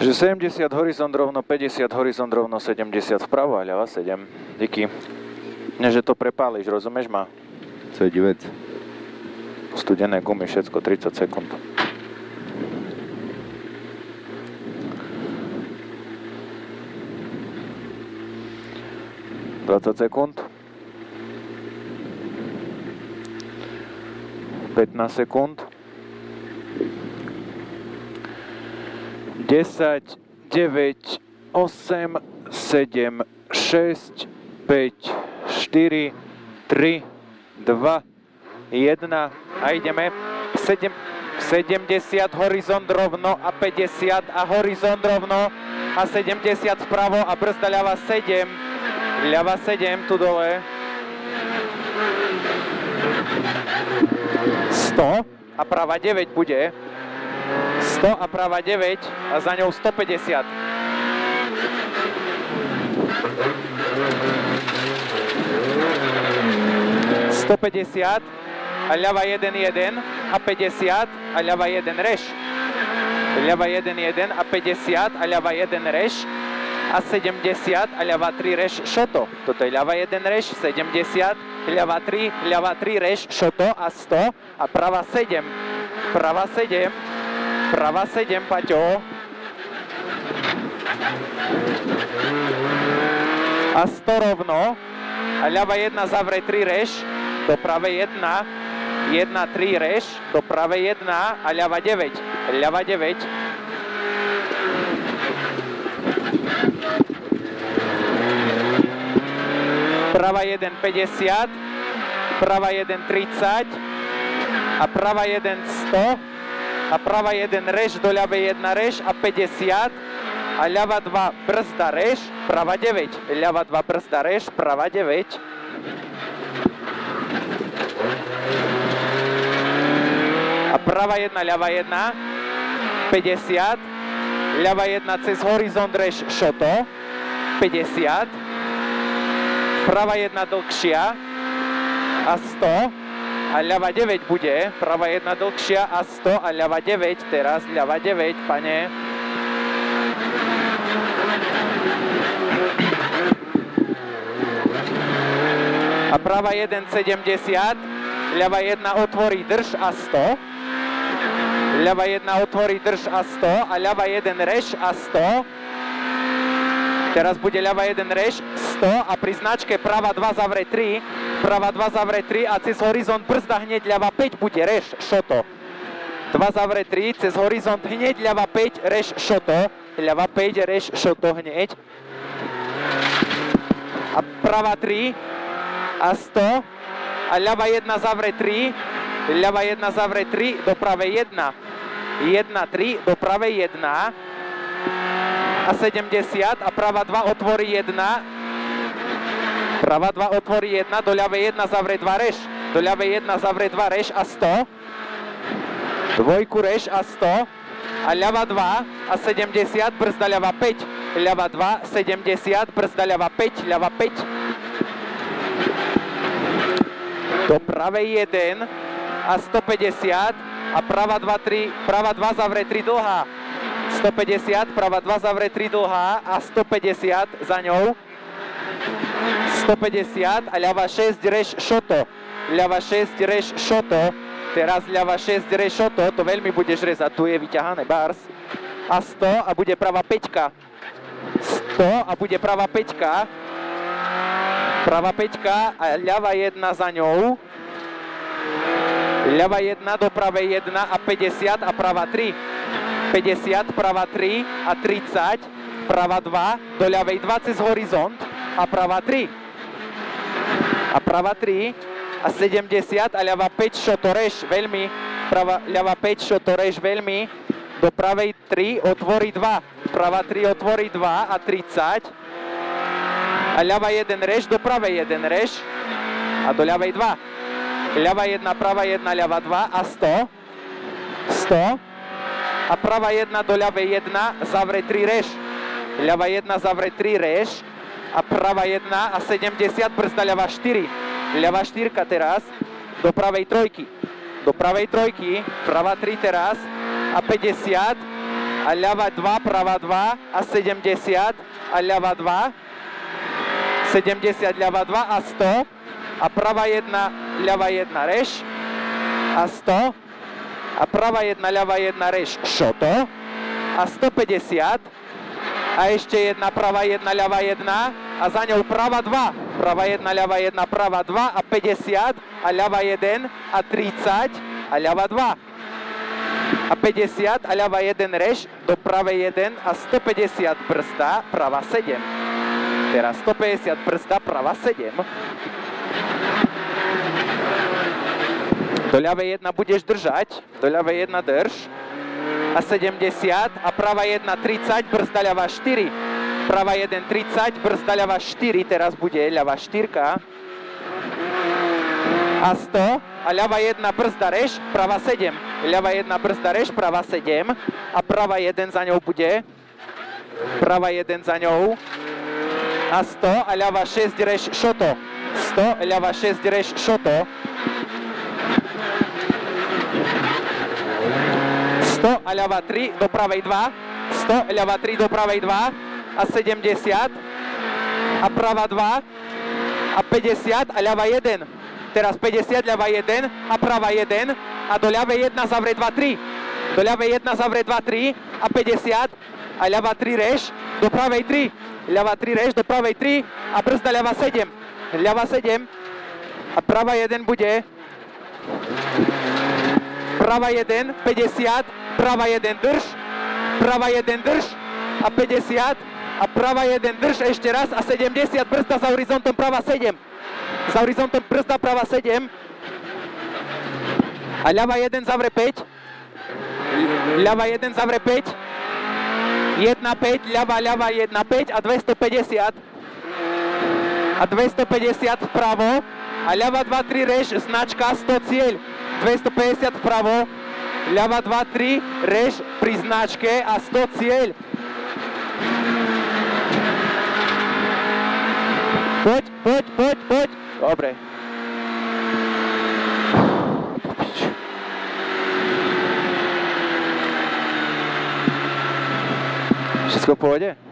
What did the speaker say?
Že 70 horizont rovno 50, horizont rovno 70 vpravo a ľava 7. Díky. Nie, že to prepáliš, rozumieš ma? Co je divec? Studené gumy, všetko 30 sekúnd. ...20 sekúnd. 15 sekúnd. 10, 9, 8, 7, 6, 5, 4, 3, 2, 1 a ideme. 70 horizont rovno a 50 a horizont rovno a 70 vpravo a brzda ľava 7. Ľava 7 tu dole. 100 a prava 9 bude. 100 a prava 9 a za ňou 150. 150 a ľava 1, 1 a 50 a ľava 1 reš. Ľava 1, 1 a 50 a ľava 1 reš a 70 a ľava 3 reš šoto. Toto je ľava 1 reš, 70, ľava 3 reš šoto a 100 a prava 7. Prava 7. Prava 7, Paťo. A 100 rovno. A ľava 1 zavre 3 reš. Do pravej 1. 1, 3 reš. Do pravej 1. A ľava 9. Ľava 9. Prava 1, 50. Prava 1, 30. A prava 1, 100. A prava 1 reš, do ľavej 1 reš a 50 a ľava 2 brzda reš, prava 9. Ľava 2 brzda reš, prava 9. A prava 1, ľava 1, 50. Ľava 1 cez horizont reš, šoto, 50. Prava 1 dlhšia a 100. A ľava 9 bude, prava 1 dlhšia a 100 a ľava 9 teraz, ľava 9, pane. A prava 1, 70, ľava 1 otvorí drž a 100. Ľava 1 otvorí drž a 100 a ľava 1 reš a 100. Teraz bude ľava 1 reš, 100 a pri značke prava 2 zavre 3. Prava 2 zavre 3 a cez horizont brzda hneď ľava 5 bude reš, šoto. 2 zavre 3, cez horizont hneď ľava 5, reš, šoto. Ľava 5, reš, šoto hneď. A prava 3 a 100. A ľava 1 zavre 3. Ľava 1 zavre 3 do pravej 1. 1, 3 do pravej 1. A 70 a prava 2 otvorí 1. Prava 2 otvorí 1, do ľavej 1 zavre 2 reš. Do ľavej 1 zavre 2 reš a 100. Dvojku reš a 100. A ľava 2 a 70, brzda ľava 5. Ľava 2, 70, brzda ľava 5, ľava 5. Do pravej 1 a 150. A prava 2, 3, prava 2 zavre 3 dlhá. 150, prava 2 zavre 3 dlhá a 150 za ňou. 150 a ľava 6 reš šoto. Ľava 6 reš šoto. Teraz ľava 6 reš šoto. To veľmi budeš rezať. Tu je vyťahané bars. A 100 a bude prava 5. 100 a bude prava 5. Prava 5 a ľava 1 za ňou. Ľava 1 do pravej 1 a 50 a prava 3. 50, prava 3 a 30. Prava 2 do ľavej 2 cez horizont. A prava 3. A prava 3 a 70 a ľava 5 šoto reš veľmi. Ľava 5 šoto reš veľmi. Do pravej 3 otvorí 2. Prava 3 otvorí 2 a 30. A ľava 1 reš, do pravej 1 reš. A do ľavej 2. Ľava 1, prava 1, ľava 2 a 100. 100. A prava 1 do ľavej 1 zavre 3 reš. Ľava 1 zavre 3 reš. A prava 1 a 70, brzda ľava 4. Ľava 4 teraz, do pravej 3. Do pravej 3, prava 3 teraz a 50. A a ľava 2, prava 2 a 70 a ľava 2. 70, ľava 2 a 100 a prava 1, ľava 1, reš a 100 a prava 1, ľava 1, reš, šoto a 150 a ešte jedna, prava 1, ľava 1 a za ňou prava 2, prava 1, ľava 1, prava 2 a 50 a ľava 1 a 30 a ľava 2 a 50 a ľava 1, reš, do pravej 1 a 150 brzda, prava 7. Teraz 150 brzda, prava 7. Do ľavej 1 budeš držať, do ľavej 1 drž a 70 a prava 1 30, brzda ľava 4. Prava 1 30, brzda ľava 4, teraz bude ľava 4 a 100 a ľava 1 brzda reš, prava 7. Ľava 1 brzda reš, prava 7 a prava 1 za ňou bude, prava 1 za ňou a 100 a ľava 6 reš, šoto. 100, ľava 6 reš, šoto. 100 a ľava 3 do pravej 2, 100, ľava 3 do pravej 2 a 70 a prava 2 a 50 a ľava 1. Teraz 50, ľava 1 a prava 1 a do ľavej 1 zavre 2, 3. Do ľavej 1 zavre 2, 3 a 50 a ľava 3 reš, do pravej 3. Ľava 3 reš, do pravej 3 a brzda ľava 7. Ľava 7 a prava 1 bude prava 1, 50, prava 1 drž, prava 1 drž a 50 a prava 1 drž ešte raz a 70 brzda za horizontom prava 7. Za horizontom brzda prava 7 a ľava 1 zavre 5. Ľava 1 zavre 5. 1, 5, ľava, ľava, 1, 5 a 250. A 250 vpravo a ľava 2, 3 reš, značka 100 cieľ. 250 vpravo, ľava 2, 3 reš pri značke a 100 cieľ. Poď, poď, poď, poď. Dobre. Všetko v pohode?